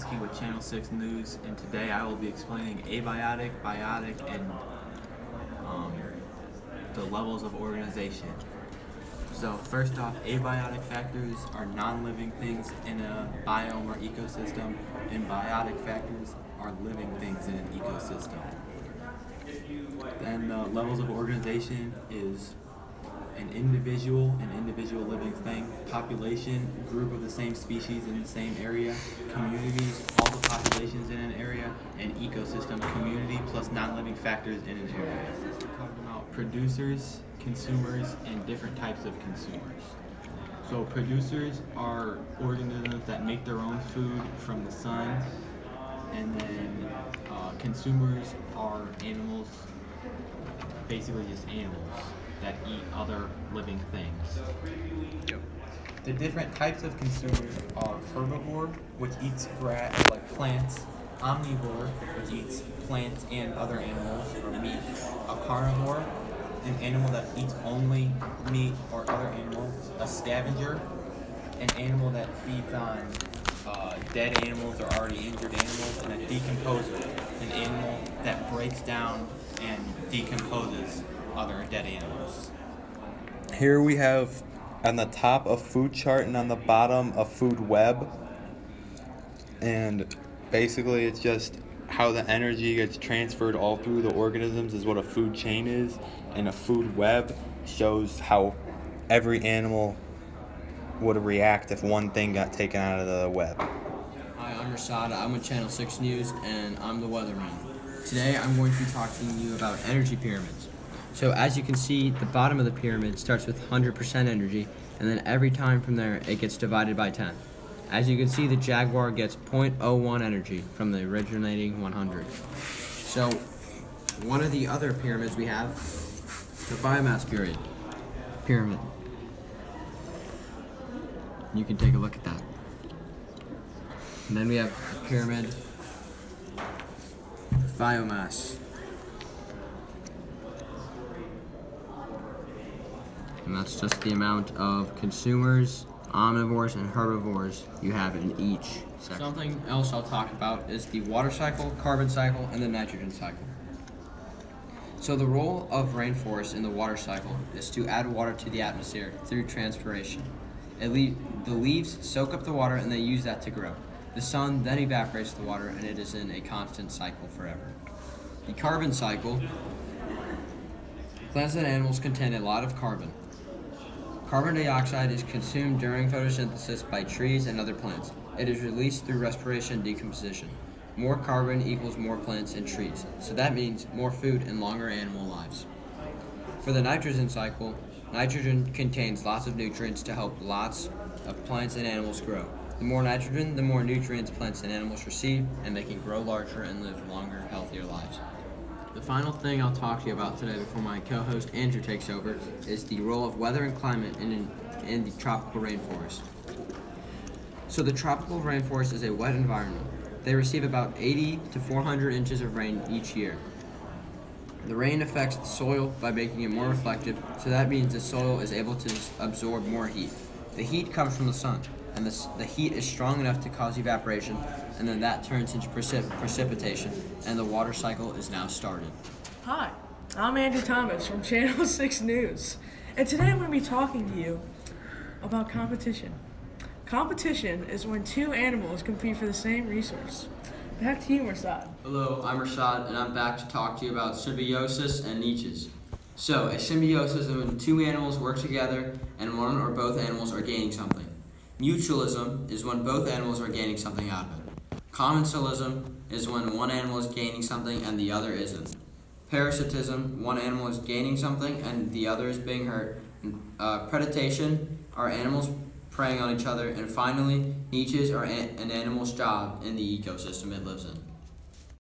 Kowalski with Channel 6 News, and today I will be explaining abiotic, biotic, and the levels of organization. So first off, abiotic factors are non-living things in a biome or ecosystem, and biotic factors are living things in an ecosystem. Then the levels of organization is an individual living thing, population, group of the same species in the same area, communities, all the populations in an area, and ecosystem, community plus non-living factors in an area. We're talking about producers, consumers, and different types of consumers. So producers are organisms that make their own food from the sun, and then consumers are animals, basically just animals that eat other living things. Yep. The different types of consumers are herbivore, which eats grass like plants, omnivore, which eats plants and other animals or meat, a carnivore, an animal that eats only meat or other animals, a scavenger, an animal that feeds on dead animals or already injured animals, and a decomposer, an animal that breaks down and decomposes other dead animals. Here we have on the top a food chart and on the bottom a food web. And basically it's just how the energy gets transferred all through the organisms is what a food chain is. And a food web shows how every animal would react if one thing got taken out of the web. Hi, I'm Rashad. I'm with Channel 6 News, and I'm the weatherman. Today, I'm going to be talking to you about energy pyramids. So as you can see, the bottom of the pyramid starts with 100% energy, and then every time from there, it gets divided by 10. As you can see, the jaguar gets 0.01 energy from the originating 100. So one of the other pyramids we have, the biomass pyramid. You can take a look at that. And then we have a pyramid of biomass. And that's just the amount of consumers, omnivores, and herbivores you have in each section. Something else I'll talk about is the water cycle, carbon cycle, and the nitrogen cycle. So the role of rainforests in the water cycle is to add water to the atmosphere through transpiration. The leaves soak up the water and they use that to grow. The sun then evaporates the water and it is in a constant cycle forever. The carbon cycle, plants and animals contain a lot of carbon. Carbon dioxide is consumed during photosynthesis by trees and other plants. It is released through respiration and decomposition. More carbon equals more plants and trees, so that means more food and longer animal lives. For the nitrogen cycle, nitrogen contains lots of nutrients to help lots of plants and animals grow. The more nitrogen, the more nutrients plants and animals receive, and they can grow larger and live longer, healthier lives. The final thing I'll talk to you about today before my co-host Andrew takes over is the role of weather and climate in the tropical rainforest. So the tropical rainforest is a wet environment. They receive about 80 to 400 inches of rain each year. The rain affects the soil by making it more reflective, so that means the soil is able to absorb more heat. The heat comes from the sun, and the heat is strong enough to cause evaporation, and then that turns into precipitation, and the water cycle is now started. Hi, I'm Andrew Thomas from Channel 6 News, and today I'm going to be talking to you about competition. Competition is when two animals compete for the same resource. Back to you, Rashad. Hello, I'm Rashad, and I'm back to talk to you about symbiosis and niches. So, a symbiosis is when two animals work together and one or both animals are gaining something. Mutualism is when both animals are gaining something out of it. Commensalism is when one animal is gaining something and the other isn't. Parasitism, one animal is gaining something and the other is being hurt. Predation are animals preying on each other. And finally, niches are an animal's job in the ecosystem it lives in.